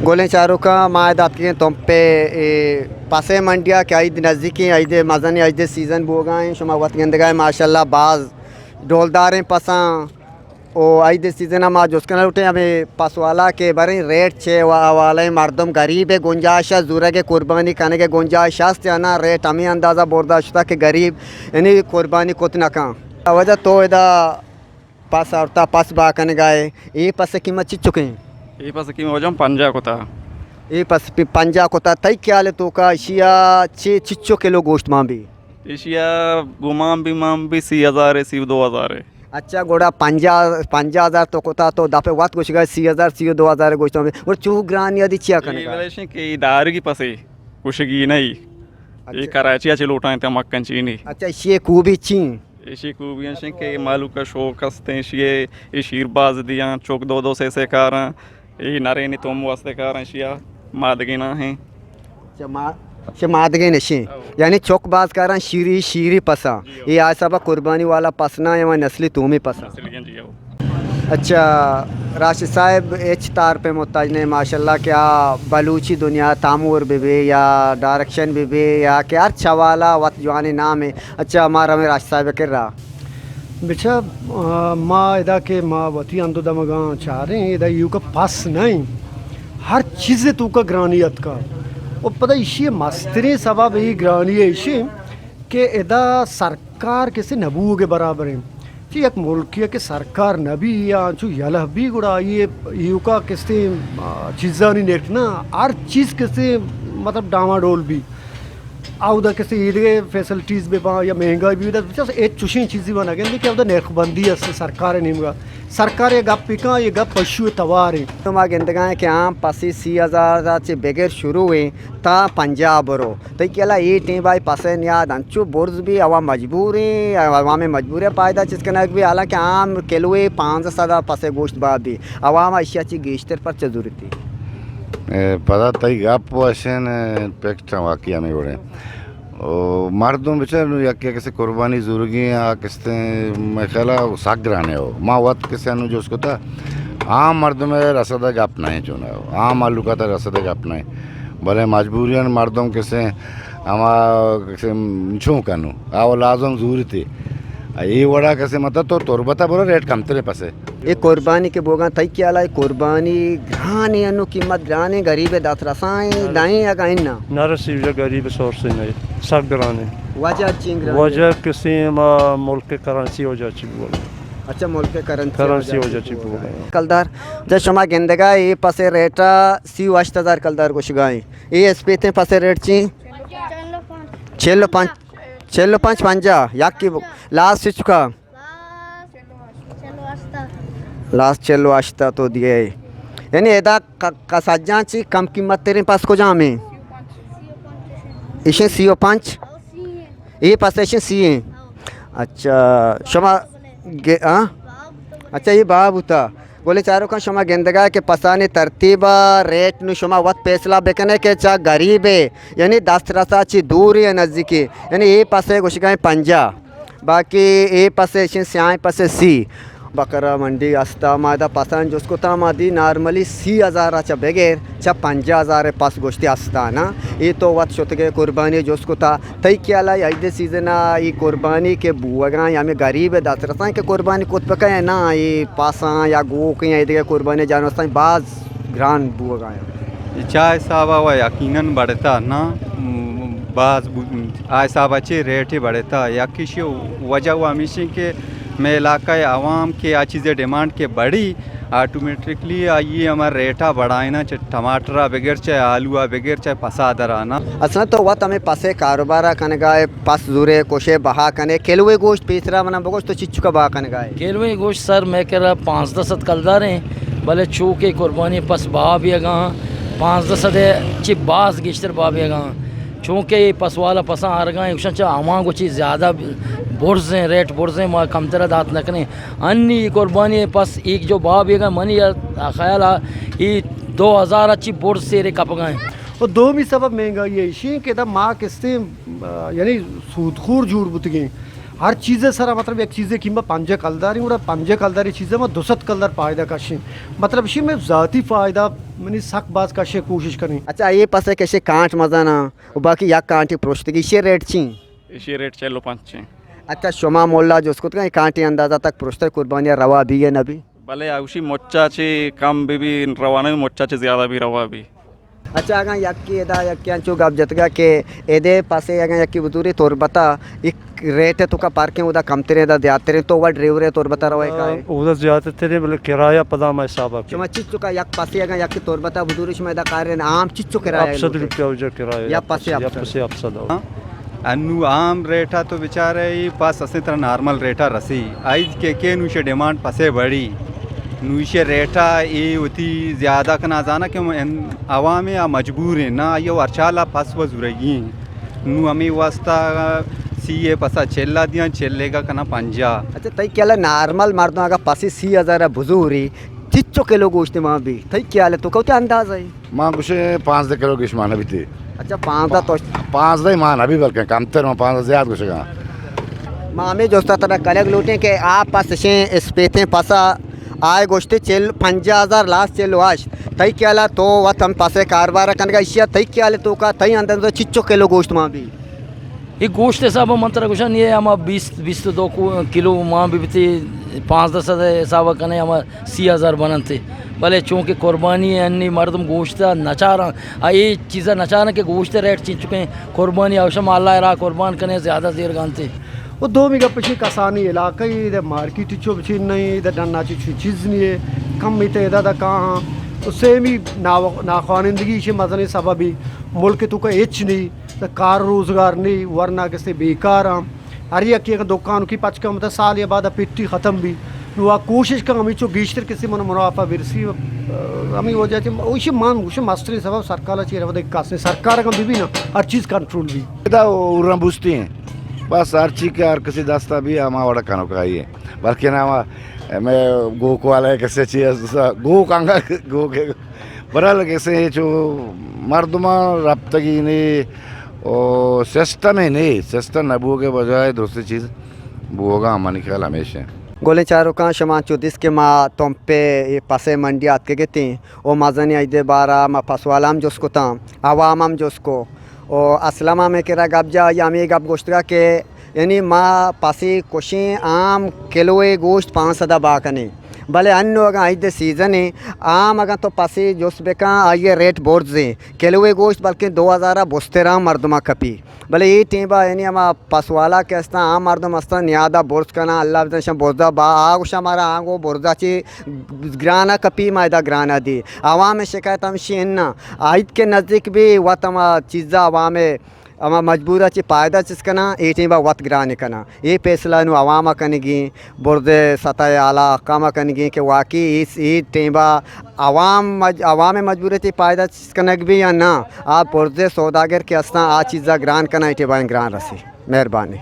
गोलें चारों का मायद आपके तुम पे पासे मंडिया के आई नज़दीकी आई दे मज़नी आई दे सीज़न बोगाएं शुमा वक्त गंदगाए माशाल्लाह बाज डोलदारें पसा ओ आई दे सीज़न हम आज उसके उठे हमें पासवाला के बारे रेट छे वाले मर्दम गरीब है गुंजाइश ज़रूर के कुर्बानी करने के गुंजाइश ना रेट हमें अंदाज़ा बर्दाश्त कि गरीब यानी कुर्बानी कोतना का वजह तो इदा पास औरता पास बा करने गए ये पास कीमत चित चुके हैं ये पास की वजह पंजा को था ये पास पंजा को था तई क्या ले तो का एशिया 6 किलो गोश्त मां भी एशिया गुमाम भी माम भी 30,000 है 2,000 है अच्छा गोड़ा 5,000 तो कोता तो दापे वात कुछ गए 30,000 2,000 गोश्त में और चू ग्रान यदि चिया करने का ये के दार की पसे कुछ की नहीं ये कराची से लोटा है मक्कन चीनी अच्छा ये खूबी ची एशी खूबियाँ से के मालू का शौक हस्ते ये शीरबाज दिया चौक दो से कार ये नरे नहीं तुम वास्ते कार शिया मादगिना है मादगे नशे यानी चौकबाज कारण शीरी पसा ये आज सब कुर्बानी वाला पसना या नस्ली तुम ही पसा अच्छा राशिद साहब एच तार पे मोहताज ने माशाल्लाह क्या बलूची दुनिया तामूर भी या डायरेक्शन भी या क्या अच्छा वाला वत जवानी नाम है अच्छा हमारा में राशिद साहब कर रहा बेचा माँ इदा के माँ वती अंदो दमगा चाह रहे हैं इदा यू का पास नहीं हर चीज़ तू का ग्रानियत का और पता इसी मस्तरी सबब यही ग्रानी है इसी कि इदा सरकार किसी नबू के बराबर है जी एक मुल्क के सरकार नबी या जो यलह भी गुड़ा ये यू का किसी चीज़ा नहीं नेटना हर चीज़ किसी मतलब डामाडोल भी आउदा किसी ईद फैसिलिटीज़ भी पा या महंगाई भी उधर एक चुशी चीज़ें बना गया लेकिन उधर नेकबंदी है सरकार नहीं होगा सरकार ये गप पिका ये गप पशु तवार है तो माँ गिनतगा के आम पासी 30,000 से बगैर शुरू हुए ता पंजाब बरो तो क्या ये टी भाई पासे याद अंचु बुर्ज भी अवा मजबूरी अवा में मजबूरी पायदा चीज़ करना भी हालांकि आम केलुए 500 पासे गोश्त बाद भी अवाम अशियाची गेश्तर पर जरूरत थी पता तई गप अशन पेक्ट वाकिया में बड़े मर्दों बेचार या क्या कैसे कुर्बानी ज़रूरी या किसते मैं ख्याल साग रहने हो माँ वत किसे अनु जो उसको था आम मर्दों में रसदा गप नहीं चुना हो आम आलू का था रसदा गप नहीं भले मजबूरियन मर्दों किसे हमारा किसे छू कनु आओ लाजम ज़रूरी थी ये वड़ा कैसे मतलब तो तोरबता बोलो रेट कम तेरे पास है ये कुर्बानी के बोगा तई क्या लाई कुर्बानी घाने अनु कीमत ग्राने गरीब दात रसाई दाई या गाइन ना नरसिव गरीब सोर से नहीं सब ग्राने वजह चिंग वजह किसी मुल्क के करेंसी हो जाती बोल अच्छा मुल्क के करेंसी हो जाती बोल कलदार जब शमा गेंदगा ये पासे रेटा 80,000 कलदार को शिगाई ये एसपीते पासे रेट ची 6,5 पंजा याक की लास्ट से चुका लास्ट चलो आश्ता तो दिए यानी एदा का सज्जा ची कम कीमत तेरे पास को जा में इसे सीओ 5 ये पास इसे सी है अच्छा शमा अच्छा ये बाब होता बोले चारों का शमा गेंदगा के पसाने तरतीबा रेट नु शमा वत फैसला बेकने के चा गरीब है यानी 10 रसा ची दूर है नज़दीकी यानी ये पासे गुशगाए पंजा बाकी ये पासे स्याय पासे सी बकरा मंडी अस्ता मादा पसंद जिसको तामादी नॉर्मली 30,000 अच्छा बगैर 50,000 पास गोश्ती अस्ता ना ये तो वत शुतगे कुर्बानी जिसको था तई क्या लाई आइदे सीजन ये कुर्बानी के बुआगा या में गरीब है 10 रसा के कुर्बानी कुछ पका है ना ये पासा या गो के या कुर्बानी जानवर बाज ग्रान बुआगा चाय साहब व यकीनन बढ़ता ना बाज आय साहब अच्छे रेट ही बढ़ता या किसी वजह वो हमेशा के में इलाका आवाम के आ चीज़ें डिमांड के बढ़ी ऑटोमेटिकली ये हमारा रेटा बढ़ाए ना चाहे टमाटरा बगैर चाहे आलूआ बगैर चाहे पसादर आना असल तो वत हमें पासे कारोबार कन गाए पास जुरे कोशे बहा कने केलवे गोश्त पीसरा मना बगोश तो चिच्चू का बहा कन गाए केलवे गोश्त सर मैं कह रहा 5-10 कलदार हैं भले चू के कुर्बानी पस बहा भी है 5-10 चिप बास गिश्तर बहा भी है चूँकि पस वाला पसा आ रहा है आमा को चीज़ ज़्यादा बुर्ज़ें रेट बुर्ज़ें कम तरह दात नकने अन्नी कुर्बानी पस एक जो बाब ये मनी ख्याल ये 2,000 अच्छी बुर्ज से रे कप गए और दो भी सबब महंगाई है इसी के माँ किस्ते यानी सूदखोर झूठ बुत गए हर चीज़ें सर मतलब एक चीज़ें कि मैं पंजे कलदारी और पंजे कलदारी चीज़ें मैं दुसत कलदार फ़ायदा कशी मतलब इसी में ज़ाती फ़ायदा मैंने सक बाज कशे कोशिश करनी अच्छा ये पासे कैसे कांट मजाना वो बाकी या कांटी प्रोश्त की इसे रेट छी इशी रेट चलो 5 अच्छा शुमा मोल्ला जो उसको तो कांटी अंदाज़ा तक प्रोश्त कुर्बानियाँ रवा भी है नबी भले आउशी मोच्चाची कम भी रवाना मोच्चाची ज़्यादा भी रवा भी अच्छा अगर यक्की एदा यक्की चो गप जतगा के एदे पासे अगर यक्की बुदूरी तोर बता एक रेट है तो का पार्किंग उदा कम तेरे दा दिया तेरे तो वा ड्राइवर है तोर बता रहा है का है उधर ज़्यादा तेरे मतलब किराया पदा मैं साहब चमा चिच्चो का यक पासे अगर यक्की तोर बता बुदूरी शमा दा कार्य आम चिच्चो किराया आप 100 रुपया उधर किराया या पासे या पासे आप 100 अनु आम रेटा तो बेचारे ही पास असे तरह नॉर्मल रेटा रसी आइज के नुशे डिमांड पसे बड़ी नुशे रेटा ये होती ज़्यादा का ना जाना कि आवाम या मजबूर है ना ये अर्चाला पास व जुरेगी नु हमें वास्ता सी पसा चेल्ला दिया चेल्लेगा कना पंजा अच्छा तई क्या नॉर्मल मर्दों अगर पासे 80,000 बुजूरी चिच्चो किलो गोश्त वहाँ भी तई क्या तो कहते अंदाज है माँ कुछ 5 किलो किश माना भी थी अच्छा 5 दा तो 5 दा ही मान अभी बल्कि कम तेरे 5 ज्यादा कुछ कहाँ मामे दोस्ता तरह कलग लूटे के आप पास से स्पेते पासा आए गोश्ते चेल 50,000 लास्ट चेलो आश तई क्या तो वत हम पासे कारबार कनगा इशिया तई क्या तो का तई अंदर तो चिच्चो किलो गोश्त वहाँ भी ये गोश्त साहब मंत्र कुशन ये हम 20 तो 2 किलो माँ भी 5-10 हिसाब कने हम 80,000 बनते भले चूँकि कुर्बानी है अन्नी मर्दम गोश्त नचा रहा ये चीज़ें नचा रहा कि गोश्त रेट चीज चुके हैं कुर्बानी अवश्य अल्लाह रहा कुर्बान करने ज़्यादा देर गानते वो 2 मीगा पीछे कसानी इलाका ही इधर मार्केट चो पीछे नहीं इधर डन्ना चीज़ नहीं है कम मिते इधर दा कहाँ उससे भी नाखानिंदगी से मजने सब भी मुल्क तो का एच नहीं तो कार रोज़गार नहीं वरना किसी बेकार हम हर एक की दुकान की पच का मतलब साल या बाद पिट्टी ख़त्म भी वह कोशिश का हमें चो गीश्तर किसी मन मुनाफा बिरसी हमें हो जाती उसी मान उसे मास्टरी सब सरकार चाहिए कासे सरकार का भी ना हर चीज़ कंट्रोल भी उर्रा बुझती हैं बस हर चीज़ का हर किसी दास्ता भी हमारा बड़ा खानों का ही है बल्कि ना मैं गो को वाला कैसे चाहिए गो कांगा गो के बरल कैसे जो मर्दमा रब्तगी नहीं और सिस्टम है नहीं सिस्टम नबू के बजाय दूसरी चीज़ वो होगा हमारे ख्याल हमेशा गोले चारों का शमा चौदीस के माँ तुम पे ये पासे मंडी आत के गती ओ मजनी आइदे बारा मा पसवालाम जोसको ताम आवाम जोसको और असलमा में केरा गबजा या मैं गब गोश्तगा के यानी माँ पासी कोशी आम किलोए गोश्त 500 बाकने भले अन्य अगर आइदे सीज़न है आम अगर तो पासी जोस बेका आइए रेट बोर्ड से किलोए गोश्त बल्कि 2000 बोस्तेरा मर्दमा कपी भले ये टीबा यानी हम पसवाला के अस्ता आम मर्दम अस्ता न्यादा बोर्स करना अल्लाह बोर्दा बा आगुश हमारा आगो बोर्दाची ग्राना कपी मायदा ग्राना दी आवाम शिकायत हम शीना आइद के नज़दीक भी वतम चीज़ा आवाम अमा मजबूरा ची पायदा चिसकना ए टीबा वत ग्राने कना ये फैसला नु अवामा कनगी बुर्दे सतह आला कामा कनगी के वाकई इस ई टीबा अवाम मजबूरी थी पायदा चिसकनक भी या ना आप बुर्दे सौदागर के अस्ता आ चीज़ा ग्रान कना ए टीबा ग्रान रसी मेहरबानी।